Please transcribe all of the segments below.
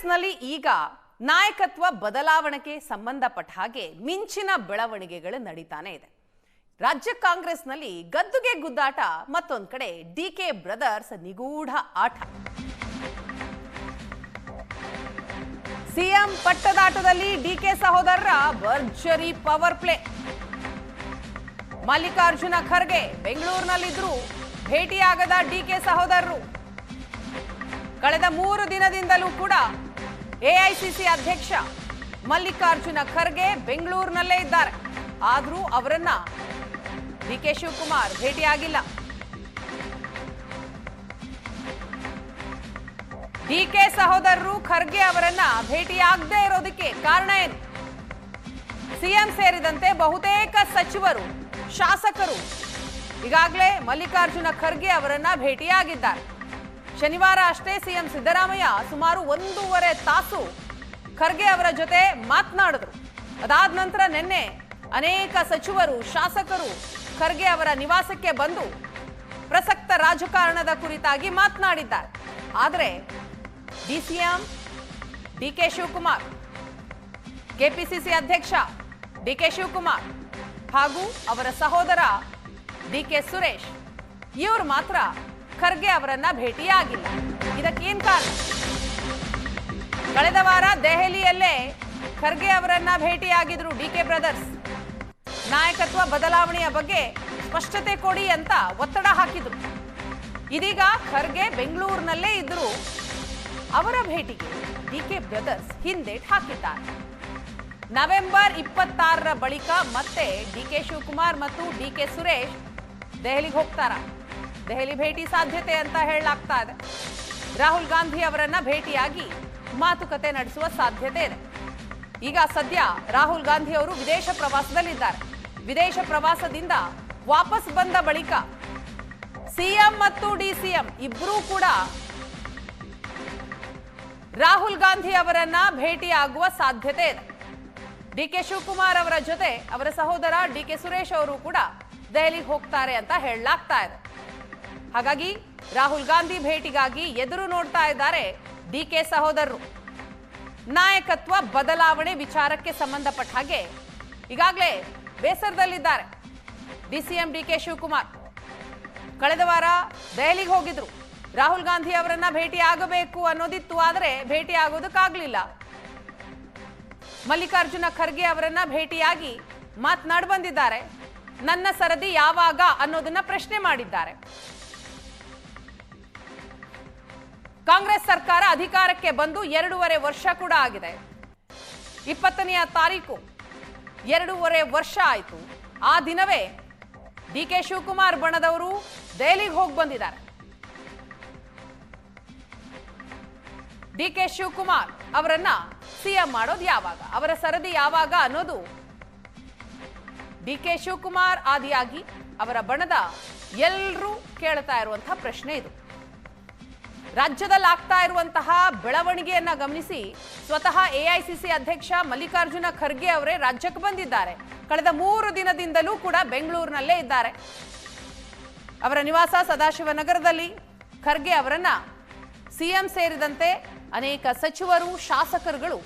ಕಾಂಗ್ರೆಸ್ನಲ್ಲಿ ಈಗ ನಾಯಕತ್ವ ಬದಲಾವಣೆಗೆ ಸಂಬಂಧಪಟ್ಟ ಹಾಗೆ ಮಿಂಚಿನ ಬೆಳವಣಿಗೆಗಳು ನಡೀತಾನೆ ಇದೆ. ರಾಜ್ಯ ಕಾಂಗ್ರೆಸ್ನಲ್ಲಿ ಗದ್ದುಗೆ ಗುದ್ದಾಟ, ಮತ್ತೊಂದು ಕಡೆ ಡಿಕೆ ಬ್ರದರ್ಸ್ ನಿಗೂಢ ಆಟ. ಸಿಎಂ ಪಟ್ಟದಾಟದಲ್ಲಿ ಡಿಕೆ ಸಹೋದರರ ಭರ್ಜರಿ ಪವರ್ ಪ್ಲೇ. ಮಲ್ಲಿಕಾರ್ಜುನ ಖರ್ಗೆ ಬೆಂಗಳೂರಿನಲ್ಲಿದ್ರು ಭೇಟಿಯಾಗದ ಡಿಕೆ ಸಹೋದರರು. ಕಳೆದ 3 ದಿನದಿಂದಲೂ ಕೂಡ ಎಐಸಿಸಿ ಅಧ್ಯಕ್ಷ ಮಲ್ಲಿಕಾರ್ಜುನ ಖರ್ಗೆ ಬೆಂಗಳೂರಿನಲ್ಲೇ ಇದ್ದಾರೆ. ಆದರೂ ಅವರನ್ನ ಡಿಕೆ ಶಿವಕುಮಾರ್ ಭೇಟಿಯಾಗಿಲ್ಲ. ಡಿಕೆ ಸಹೋದರರು ಖರ್ಗೆ ಅವರನ್ನ ಭೇಟಿಯಾಗದೇ ಇರೋದಕ್ಕೆ ಕಾರಣ ಏನು? ಸಿಎಂ ಸೇರಿದಂತೆ ಬಹುತೇಕ ಸಚಿವರು, ಶಾಸಕರು ಈಗಾಗಲೇ ಮಲ್ಲಿಕಾರ್ಜುನ ಖರ್ಗೆ ಅವರನ್ನ ಭೇಟಿಯಾಗಿದ್ದಾರೆ. ಶನಿವಾರ ಅಷ್ಟೇ ಸಿಎಂ ಸಿದ್ದರಾಮಯ್ಯ ಸುಮಾರು 1.5 ತಾಸು ಖರ್ಗೆ ಅವರ ಜೊತೆ ಮಾತನಾಡಿದ್ರು. ಅದಾದ ನಂತರ ನಿನ್ನೆ ಅನೇಕ ಸಚಿವರು, ಶಾಸಕರು ಖರ್ಗೆ ಅವರ ನಿವಾಸಕ್ಕೆ ಬಂದು ಪ್ರಸಕ್ತ ರಾಜಕಾರಣದ ಕುರಿತಾಗಿ ಮಾತನಾಡಿದ್ದಾರೆ. ಆದರೆ ಡಿಸಿಎಂ ಡಿಕೆ ಶಿವಕುಮಾರ್, ಕೆಪಿಸಿಸಿ ಅಧ್ಯಕ್ಷ ಡಿಕೆ ಶಿವಕುಮಾರ್ ಹಾಗೂ ಅವರ ಸಹೋದರ ಡಿಕೆ ಸುರೇಶ್ ಇವರು ಮಾತ್ರ ಖರ್ಗೆ ಅವರನ್ನ ಭೇಟಿಯಾಗಿಲ್ಲ. ಇದಕ್ಕೇನ್ ಕಾರಣ? ಕಳೆದ ವಾರ ದೆಹಲಿಯಲ್ಲೇ ಖರ್ಗೆ ಅವರನ್ನ ಭೇಟಿಯಾಗಿದ್ರು ಡಿಕೆ ಬ್ರದರ್ಸ್. ನಾಯಕತ್ವ ಬದಲಾವಣೆಯ ಬಗ್ಗೆ ಸ್ಪಷ್ಟತೆ ಕೊಡಿ ಅಂತ ಒತ್ತಡ ಹಾಕಿದ್ರು. ಇದೀಗ ಖರ್ಗೆ ಬೆಂಗಳೂರಿನಲ್ಲೇ ಇದ್ರು. ಅವರ ಭೇಟಿಗೆ ಡಿಕೆ ಬ್ರದರ್ಸ್ ಹಿಂದೇಟ್ ಹಾಕಿದ್ದಾರೆ. ನವೆಂಬರ್ 26ರ ಬಳಿಕ ಮತ್ತೆ ಡಿಕೆ ಶಿವಕುಮಾರ್ ಮತ್ತು ಡಿಕೆ ಸುರೇಶ್ ದೆಹಲಿಗೆ ಹೋಗ್ತಾರ. ದೆಹಲಿ ಭೇಟಿ ಸಾಧ್ಯತೆ ಅಂತ ಹೇಳಲಾಗ್ತಾ ಇದೆ. ರಾಹುಲ್ ಗಾಂಧಿ ಅವರನ್ನ ಭೇಟಿಯಾಗಿ ಮಾತುಕತೆ ನಡೆಸುವ ಸಾಧ್ಯತೆ ಇದೆ. ಈಗ ಸದ್ಯ ರಾಹುಲ್ ಗಾಂಧಿ ಅವರು ವಿದೇಶ ಪ್ರವಾಸದಲ್ಲಿದ್ದಾರೆ. ವಿದೇಶ ಪ್ರವಾಸದಿಂದ ವಾಪಸ್ ಬಂದ ಬಳಿಕ ಸಿಎಂ ಮತ್ತು ಡಿಸಿಎಂ ಇಬ್ಬರೂ ಕೂಡ ರಾಹುಲ್ ಗಾಂಧಿ ಅವರನ್ನ ಭೇಟಿಯಾಗುವ ಸಾಧ್ಯತೆ ಇದೆ. ಡಿಕೆ ಶಿವಕುಮಾರ್ ಅವರ ಜೊತೆ ಅವರ ಸಹೋದರ ಡಿಕೆ ಸುರೇಶ್ ಅವರು ಕೂಡ ದೆಹಲಿಗೆ ಹೋಗ್ತಾರೆ ಅಂತ ಹೇಳಲಾಗ್ತಾ ಇದೆ. ಹಾಗಾಗಿ ರಾಹುಲ್ ಗಾಂಧಿ ಭೇಟಿಗಾಗಿ ಎದುರು ನೋಡ್ತಾ ಇದ್ದಾರೆ ಡಿಕೆ ಸಹೋದರರು. ನಾಯಕತ್ವ ಬದಲಾವಣೆ ವಿಚಾರಕ್ಕೆ ಸಂಬಂಧಪಟ್ಟ ಹಾಗೆ ಈಗಾಗಲೇ ಬೇಸರದಲ್ಲಿದ್ದಾರೆ ಡಿಸಿಎಂ ಡಿಕೆ ಶಿವಕುಮಾರ್. ಕಳೆದ ವಾರ ದೆಹಲಿಗೆ ಹೋಗಿದ್ರು. ರಾಹುಲ್ ಗಾಂಧಿ ಅವರನ್ನ ಭೇಟಿ ಆಗಬೇಕು ಅನ್ನೋದಿತ್ತು, ಆದರೆ ಭೇಟಿ ಆಗೋದಕ್ಕಾಗ್ಲಿಲ್ಲ. ಮಲ್ಲಿಕಾರ್ಜುನ ಖರ್ಗೆ ಅವರನ್ನ ಭೇಟಿಯಾಗಿ ಮಾತನಾಡಿ ಬಂದಿದ್ದಾರೆ. ನನ್ನ ಸರದಿ ಯಾವಾಗ ಅನ್ನೋದನ್ನ ಪ್ರಶ್ನೆ ಮಾಡಿದ್ದಾರೆ. ಕಾಂಗ್ರೆಸ್ ಸರ್ಕಾರ ಅಧಿಕಾರಕ್ಕೆ ಬಂದು 2.5 ವರ್ಷ ಕೂಡ ಆಗಿದೆ. 20ನೇ ತಾರೀಕು 2.5 ವರ್ಷ ಆಯಿತು. ಆ ದಿನವೇ ಡಿಕೆ ಶಿವಕುಮಾರ್ ಬಣದವರು ದೆಹಲಿಗೆ ಹೋಗಿ ಬಂದಿದ್ದಾರೆ. ಡಿಕೆ ಶಿವಕುಮಾರ್ ಅವರನ್ನ ಸಿಎಂ ಮಾಡೋದು ಯಾವಾಗ, ಅವರ ಸರದಿ ಯಾವಾಗ ಅನ್ನೋದು ಡಿಕೆ ಶಿವಕುಮಾರ್ ಆದಿಯಾಗಿ ಅವರ ಬಣದ ಎಲ್ಲರೂ ಕೇಳ್ತಾ ಇರುವಂತಹ ಪ್ರಶ್ನೆ ಇದು. ರಾಜ್ಯದಲ್ಲಿ ಆಗ್ತಾ ಇರುವಂತಹ ಬೆಳವಣಿಗೆಯನ್ನ ಗಮನಿಸಿ ಸ್ವತಃ ಎಐಸಿಸಿ ಅಧ್ಯಕ್ಷ ಮಲ್ಲಿಕಾರ್ಜುನ ಖರ್ಗೆ ಅವರೇ ರಾಜ್ಯಕ್ಕೆ ಬಂದಿದ್ದಾರೆ. ಕಳೆದ 3 ದಿನದಿಂದಲೂ ಕೂಡ ಬೆಂಗಳೂರಿನಲ್ಲೇ ಇದ್ದಾರೆ. ಅವರ ನಿವಾಸ ಸದಾಶಿವನಗರದಲ್ಲಿ. ಖರ್ಗೆ ಅವರನ್ನ ಸಿಎಂ ಸೇರಿದಂತೆ ಅನೇಕ ಸಚಿವರು, ಶಾಸಕರುಗಳು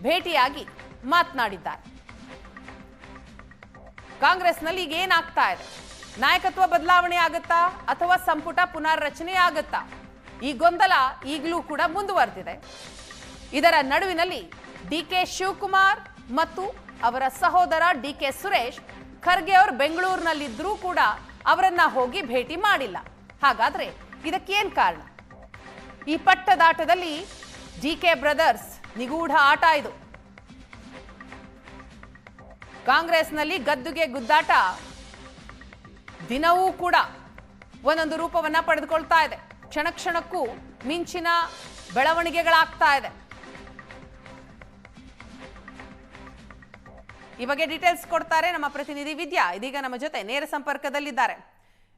ಭೇಟಿಯಾಗಿ ಮಾತನಾಡಿದ್ದಾರೆ. ಕಾಂಗ್ರೆಸ್ನಲ್ಲಿ ಈಗ ಏನಾಗ್ತಾ ಇದೆ? ನಾಯಕತ್ವ ಬದಲಾವಣೆ ಆಗುತ್ತಾ ಅಥವಾ ಸಂಪುಟ ಪುನರ್ರಚನೆ ಆಗುತ್ತಾ? ಈ ಗೊಂದಲ ಈಗಲೂ ಕೂಡ ಮುಂದುವರೆದಿದೆ. ಇದರ ನಡುವಿನಲ್ಲಿ ಡಿಕೆ ಶಿವಕುಮಾರ್ ಮತ್ತು ಅವರ ಸಹೋದರ ಡಿಕೆ ಸುರೇಶ್ ಖರ್ಗೆ ಅವರು ಬೆಂಗಳೂರಿನಲ್ಲಿದ್ದರೂ ಕೂಡ ಅವರನ್ನ ಹೋಗಿ ಭೇಟಿ ಮಾಡಿಲ್ಲ. ಹಾಗಾದ್ರೆ ಇದಕ್ಕೇನ್ ಕಾರಣ? ಈ ಪಟ್ಟದಾಟದಲ್ಲಿ ಡಿಕೆ ಬ್ರದರ್ಸ್ ನಿಗೂಢ ಆಟ ಇದು. ಕಾಂಗ್ರೆಸ್ನಲ್ಲಿ ಗದ್ದುಗೆ ಗುದ್ದಾಟ ದಿನವೂ ಕೂಡ ಒಂದೊಂದು ರೂಪವನ್ನ ಪಡೆದುಕೊಳ್ತಾ ಇದೆ. ಕ್ಷಣ ಕ್ಷಣಕ್ಕೂ ಮಿಂಚಿನ ಬೆಳವಣಿಗೆಗಳಾಗ್ತಾ ಇದೆ. ಈ ಬಗ್ಗೆ ಡೀಟೇಲ್ಸ್ ಕೊಡ್ತಾರೆ ನಮ್ಮ ಪ್ರತಿನಿಧಿ ವಿದ್ಯಾ. ಇದೀಗ ನಮ್ಮ ಜೊತೆ ನೇರ ಸಂಪರ್ಕದಲ್ಲಿದ್ದಾರೆ.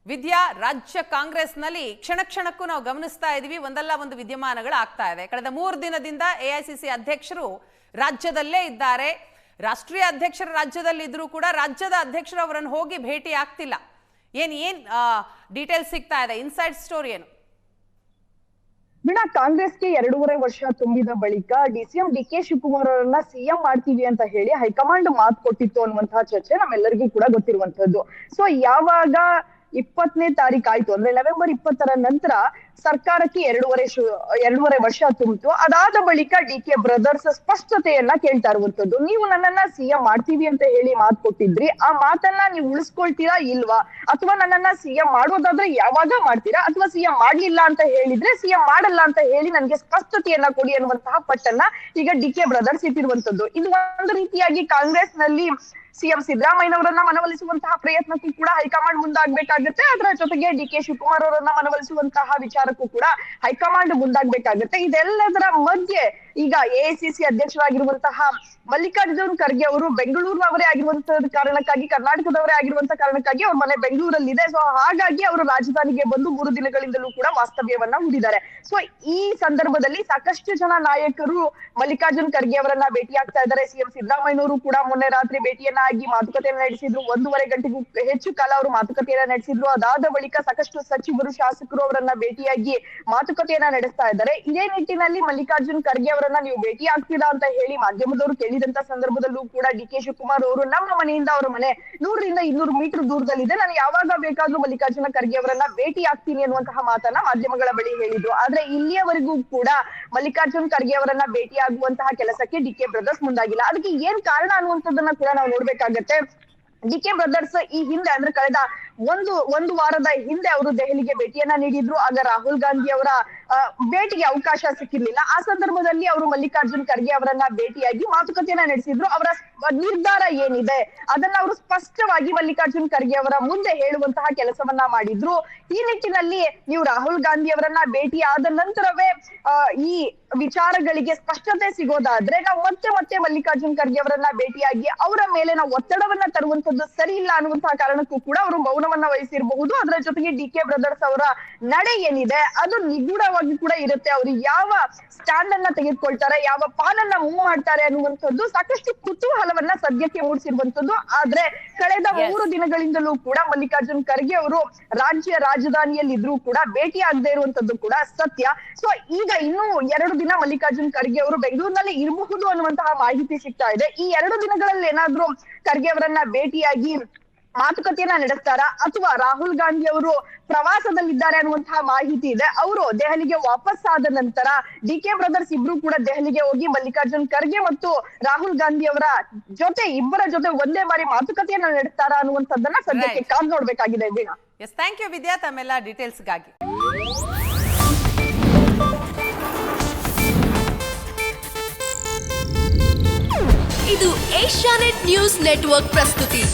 ವಿದ್ಯಾ, ರಾಜ್ಯ ಕಾಂಗ್ರೆಸ್ನಲ್ಲಿ ಕ್ಷಣ ಕ್ಷಣಕ್ಕೂ ನಾವು ಗಮನಿಸ್ತಾ ಇದೀವಿ, ಒಂದಲ್ಲ ಒಂದು ವಿದ್ಯಮಾನಗಳು ಆಗ್ತಾ ಇದೆ. ಕಳೆದ 3 ದಿನದಿಂದ ಎಐಸಿಸಿ ಅಧ್ಯಕ್ಷರು ರಾಜ್ಯದಲ್ಲೇ ಇದ್ದಾರೆ. ರಾಷ್ಟ್ರೀಯ ಅಧ್ಯಕ್ಷರ ರಾಜ್ಯದಲ್ಲಿದ್ರೂ ಕೂಡ ರಾಜ್ಯದ ಅಧ್ಯಕ್ಷರು ಅವರನ್ನು ಹೋಗಿ ಭೇಟಿ ಆಗ್ತಿಲ್ಲ. ಏನ್ ಡೀಟೇಲ್ಸ್ ಸಿಗ್ತಾ ಇದೆ? ಇನ್ಸೈಡ್ ಸ್ಟೋರಿ ಏನು? ವೀಣಾ, ಕಾಂಗ್ರೆಸ್ಗೆ 2.5 ವರ್ಷ ತುಂಬಿದ ಬಳಿಕ ಸಿಎಂ ಡಿ.ಕೆ. ಶಿವಕುಮಾರ್ ಅವರನ್ನ ಸಿಎಂ ಮಾಡ್ತೀವಿ ಅಂತ ಹೇಳಿ ಹೈಕಮಾಂಡ್ ಮಾತು ಕೊಟ್ಟಿತ್ತು ಅನ್ನುವಂತಹ ಚರ್ಚೆ ನಮ್ಮೆಲ್ಲರಿಗೂ ಕೂಡ ಗೊತ್ತಿರುವಂತದ್ದು. ಸೊ ಯಾವಾಗ 20ನೇ ತಾರೀಕು ಆಯ್ತು ಅಂದ್ರೆ ನವೆಂಬರ್ 20ರ ನಂತರ ಸರ್ಕಾರಕ್ಕೆ 2.5 ವರ್ಷ ತುಂಬಿತು. ಅದಾದ ಬಳಿಕ ಡಿ.ಕೆ. ಬ್ರದರ್ಸ್ ಸ್ಪಷ್ಟತೆಯನ್ನ ಕೇಳ್ತಾ ಇರುವಂತದ್ದು. ನೀವು ನನ್ನನ್ನ ಸಿಎಂ ಮಾಡ್ತೀವಿ ಅಂತ ಹೇಳಿ ಮಾತು ಕೊಟ್ಟಿದ್ರಿ, ಆ ಮಾತನ್ನ ನೀವು ಉಳಿಸ್ಕೊಳ್ತೀರಾ ಇಲ್ವಾ? ಅಥವಾ ನನ್ನನ್ನ ಸಿಎಂ ಮಾಡೋದಾದ್ರೆ ಯಾವಾಗ ಮಾಡ್ತೀರಾ? ಅಥವಾ ಸಿಎಂ ಮಾಡ್ಲಿಲ್ಲ ಅಂತ ಹೇಳಿದ್ರೆ ಸಿಎಂ ಮಾಡಲ್ಲ ಅಂತ ಹೇಳಿ ನನ್ಗೆ ಸ್ಪಷ್ಟತೆಯನ್ನ ಕೊಡಿ ಅನ್ನುವಂತಹ ಪಟ್ಟನ್ನ ಈಗ ಡಿ.ಕೆ. ಬ್ರದರ್ಸ್ ಇಟ್ಟಿರುವಂತದ್ದು. ಇದು ಒಂದು ರೀತಿಯಾಗಿ ಕಾಂಗ್ರೆಸ್ ನಲ್ಲಿ ಸಿಎಂ ಸಿದ್ದರಾಮಯ್ಯನವರನ್ನ ಮನವೊಲಿಸುವಂತಹ ಪ್ರಯತ್ನಕ್ಕೂ ಕೂಡ ಹೈಕಮಾಂಡ್ ಮುಂದಾಗ್ಬೇಕಾಗುತ್ತೆ. ಅದರ ಜೊತೆಗೆ ಡಿ.ಕೆ. ಶಿವಕುಮಾರ್ ಅವರನ್ನ ಮನವೊಲಿಸುವಂತಹ ವಿಚಾರಕ್ಕೂ ಕೂಡ ಹೈಕಮಾಂಡ್ ಮುಂದಾಗ್ಬೇಕಾಗುತ್ತೆ. ಇದೆಲ್ಲದರ ಮಧ್ಯೆ ಈಗ ಎಐಸಿಸಿ ಅಧ್ಯಕ್ಷರಾಗಿರುವಂತಹ ಮಲ್ಲಿಕಾರ್ಜುನ್ ಖರ್ಗೆ ಅವರು ಬೆಂಗಳೂರಿನವರೇ ಆಗಿರುವಂತಹ ಕಾರಣಕ್ಕಾಗಿ, ಕರ್ನಾಟಕದವರೇ ಆಗಿರುವಂತಹ ಕಾರಣಕ್ಕಾಗಿ ಅವ್ರ ಮನೆ ಬೆಂಗಳೂರಲ್ಲಿದೆ. ಸೊ ಹಾಗಾಗಿ ಅವರು ರಾಜಧಾನಿಗೆ ಬಂದು 3 ದಿನಗಳಿಂದಲೂ ಕೂಡ ವಾಸ್ತವ್ಯವನ್ನ ಹೂಡಿದ್ದಾರೆ. ಸೊ ಈ ಸಂದರ್ಭದಲ್ಲಿ ಸಾಕಷ್ಟು ಜನ ನಾಯಕರು ಮಲ್ಲಿಕಾರ್ಜುನ್ ಖರ್ಗೆ ಅವರನ್ನ ಭೇಟಿ ಆಗ್ತಾ ಇದ್ದಾರೆ. ಸಿಎಂ ಸಿದ್ದರಾಮಯ್ಯನವರು ಕೂಡ ಮೊನ್ನೆ ರಾತ್ರಿ ಭೇಟಿಯನ್ನ ಆಗಿ ಮಾತುಕತೆಯನ್ನ ನಡೆಸಿದ್ರು. 1.5 ಗಂಟೆಗೂ ಹೆಚ್ಚು ಕಾಲ ಅವರು ಮಾತುಕತೆಯನ್ನ ನಡೆಸಿದ್ರು. ಅದಾದ ಬಳಿಕ ಸಾಕಷ್ಟು ಸಚಿವರು, ಶಾಸಕರು ಅವರನ್ನ ಭೇಟಿಯಾಗಿ ಮಾತುಕತೆಯನ್ನ ನಡೆಸ್ತಾ ಇದ್ದಾರೆ. ಇದೇ ನಿಟ್ಟಿನಲ್ಲಿ ಮಲ್ಲಿಕಾರ್ಜುನ್ ಖರ್ಗೆ ಅವರನ್ನ ನೀವು ಭೇಟಿ ಆಗ್ತೀರಾ ಅಂತ ಹೇಳಿ ಮಾಧ್ಯಮದವರು ಕೇಳಿದಂತ ಸಂದರ್ಭದಲ್ಲೂ ಕೂಡ ಡಿ.ಕೆ. ಶಿವಕುಮಾರ್ ಅವರು ನಮ್ಮ ಮನೆಯಿಂದ ಅವರ ಮನೆ 100ರಿಂದ 200 ಮೀಟರ್ ದೂರದಲ್ಲಿದೆ, ನಾನು ಯಾವಾಗ ಬೇಕಾದ್ರೂ ಮಲ್ಲಿಕಾರ್ಜುನ ಖರ್ಗೆ ಅವರನ್ನ ಭೇಟಿ ಆಗ್ತೀನಿ ಅನ್ನುವಂತಹ ಮಾತನ್ನ ಮಾಧ್ಯಮಗಳ ಬಳಿ ಹೇಳಿದ್ರು. ಆದ್ರೆ ಇಲ್ಲಿಯವರೆಗೂ ಕೂಡ ಮಲ್ಲಿಕಾರ್ಜುನ್ ಖರ್ಗೆ ಅವರನ್ನ ಭೇಟಿ ಆಗುವಂತಹ ಕೆಲಸಕ್ಕೆ ಡಿ.ಕೆ. ಬ್ರದರ್ಸ್ ಮುಂದಾಗಿಲ್ಲ. ಅದಕ್ಕೆ ಏನ್ ಕಾರಣ ಅನ್ನುವಂಥದ್ದನ್ನ ಕೂಡ ನಾವು ನೋಡ್ಬೇಕಾಗತ್ತೆ. ಡಿ.ಕೆ. ಬ್ರದರ್ಸ್ ಈ ಹಿಂದೆ ಅಂದ್ರೆ ಕಳೆದ ಒಂದು ವಾರದ ಹಿಂದೆ ಅವರು ದೆಹಲಿಗೆ ಭೇಟಿಯನ್ನ ನೀಡಿದ್ರು. ಆಗ ರಾಹುಲ್ ಗಾಂಧಿ ಅವರ ಭೇಟಿಗೆ ಅವಕಾಶ ಸಿಕ್ಕಿರ್ಲಿಲ್ಲ. ಆ ಸಂದರ್ಭದಲ್ಲಿ ಅವರು ಮಲ್ಲಿಕಾರ್ಜುನ್ ಖರ್ಗೆ ಅವರನ್ನ ಭೇಟಿಯಾಗಿ ಮಾತುಕತೆಯನ್ನ ನಡೆಸಿದ್ರು. ಅವರ ನಿರ್ಧಾರ ಏನಿದೆ ಅದನ್ನ ಅವರು ಸ್ಪಷ್ಟವಾಗಿ ಮಲ್ಲಿಕಾರ್ಜುನ್ ಖರ್ಗೆ ಅವರ ಮುಂದೆ ಹೇಳುವಂತಹ ಕೆಲಸವನ್ನ ಮಾಡಿದ್ರು. ಈ ನಿಟ್ಟಿನಲ್ಲಿ ನೀವು ರಾಹುಲ್ ಗಾಂಧಿ ಅವರನ್ನ ಭೇಟಿ ಆದ ನಂತರವೇ ಈ ವಿಚಾರಗಳಿಗೆ ಸ್ಪಷ್ಟತೆ ಸಿಗೋದಾದ್ರೆ ನಾವು ಮತ್ತೆ ಮಲ್ಲಿಕಾರ್ಜುನ್ ಖರ್ಗೆ ಅವರನ್ನ ಭೇಟಿಯಾಗಿ ಅವರ ಮೇಲೆ ನಾವು ಒತ್ತಡವನ್ನ ತರುವಂತದ್ದು ಸರಿ ಇಲ್ಲ ಅನ್ನುವಂತಹ ಕಾರಣಕ್ಕೂ ಕೂಡ ಅವರು ಮೌನವನ್ನ ವಹಿಸಿರಬಹುದು. ಅದರ ಜೊತೆಗೆ ಡಿ.ಕೆ. ಬ್ರದರ್ಸ್ ಅವರ ನಡೆ ಏನಿದೆ ಅದು ನಿಗೂಢವಾಗಿ ಕೂಡ ಇರುತ್ತೆ. ಅವರು ಯಾವ ಸ್ಟ್ಯಾಂಡ್ ಅನ್ನ ತೆಗೆದುಕೊಳ್ತಾರೆ, ಯಾವ ಪಾಲನ್ನ ಮೂವ್ ಮಾಡ್ತಾರೆ ಅನ್ನುವಂಥದ್ದು ಸಾಕಷ್ಟು ಕುತೂಹಲವನ್ನ ಸದ್ಯಕ್ಕೆ ಮೂಡಿಸಿರುವಂತದ್ದು. ಆದ್ರೆ ಕಳೆದ 3 ದಿನಗಳಿಂದಲೂ ಕೂಡ ಮಲ್ಲಿಕಾರ್ಜುನ್ ಖರ್ಗೆ ಅವರು ರಾಜ್ಯ ರಾಜಧಾನಿಯಲ್ಲಿದ್ರೂ ಕೂಡ ಭೇಟಿ ಆಗದೆ ಇರುವಂತದ್ದು ಕೂಡ ಸತ್ಯ. ಸೊ ಈಗ ಇನ್ನೂ 2 ದಿನ ಮಲ್ಲಿಕಾರ್ಜುನ್ ಖರ್ಗೆ ಅವರು ಬೆಂಗಳೂರಿನಲ್ಲಿ ಇರಬಹುದು ಅನ್ನುವಂತಹ ಮಾಹಿತಿ ಸಿಗ್ತಾ ಇದೆ. ಈ 2 ದಿನಗಳಲ್ಲಿ ಏನಾದ್ರೂ ಖರ್ಗೆ ಅವರನ್ನ ಭೇಟಿಯಾಗಿ ಮಾತುಕತೆಯನ್ನ ನಡೆಸ್ತಾರಾ ಅಥವಾ ರಾಹುಲ್ ಗಾಂಧಿ ಅವರು ಪ್ರವಾಸದಲ್ಲಿದ್ದಾರೆ ಅನ್ನುವಂತಹ ಮಾಹಿತಿ ಇದೆ. ಅವರು ದೆಹಲಿಗೆ ವಾಪಸ್ ಆದ ನಂತರ ಡಿ.ಕೆ. ಬ್ರದರ್ಸ್ ಇಬ್ರು ಕೂಡ ದೆಹಲಿಗೆ ಹೋಗಿ ಮಲ್ಲಿಕಾರ್ಜುನ್ ಖರ್ಗೆ ಮತ್ತು ರಾಹುಲ್ ಗಾಂಧಿ ಅವರ ಇಬ್ಬರ ಜೊತೆ ಒಂದೇ ಬಾರಿ ಮಾತುಕತೆಯನ್ನ ನಡೆಸ್ತಾರಾ ಅನ್ನುವಂಥದ್ದನ್ನ ಸದ್ಯಕ್ಕೆ ಕಾದ್ ನೋಡ್ಬೇಕಾಗಿದೆ. ವೀಣಾ, ಎಸ್, ಥ್ಯಾಂಕ್ ಯು ವಿದ್ಯಾ ತಮ್ಮೆಲ್ಲ ಡೀಟೇಲ್ಸ್ಗಾಗಿ. ಇದು ಏಷ್ಯಾನೆಟ್ ನ್ಯೂಸ್ ನೆಟ್ವರ್ಕ್ ಪ್ರಸ್ತುತಿ.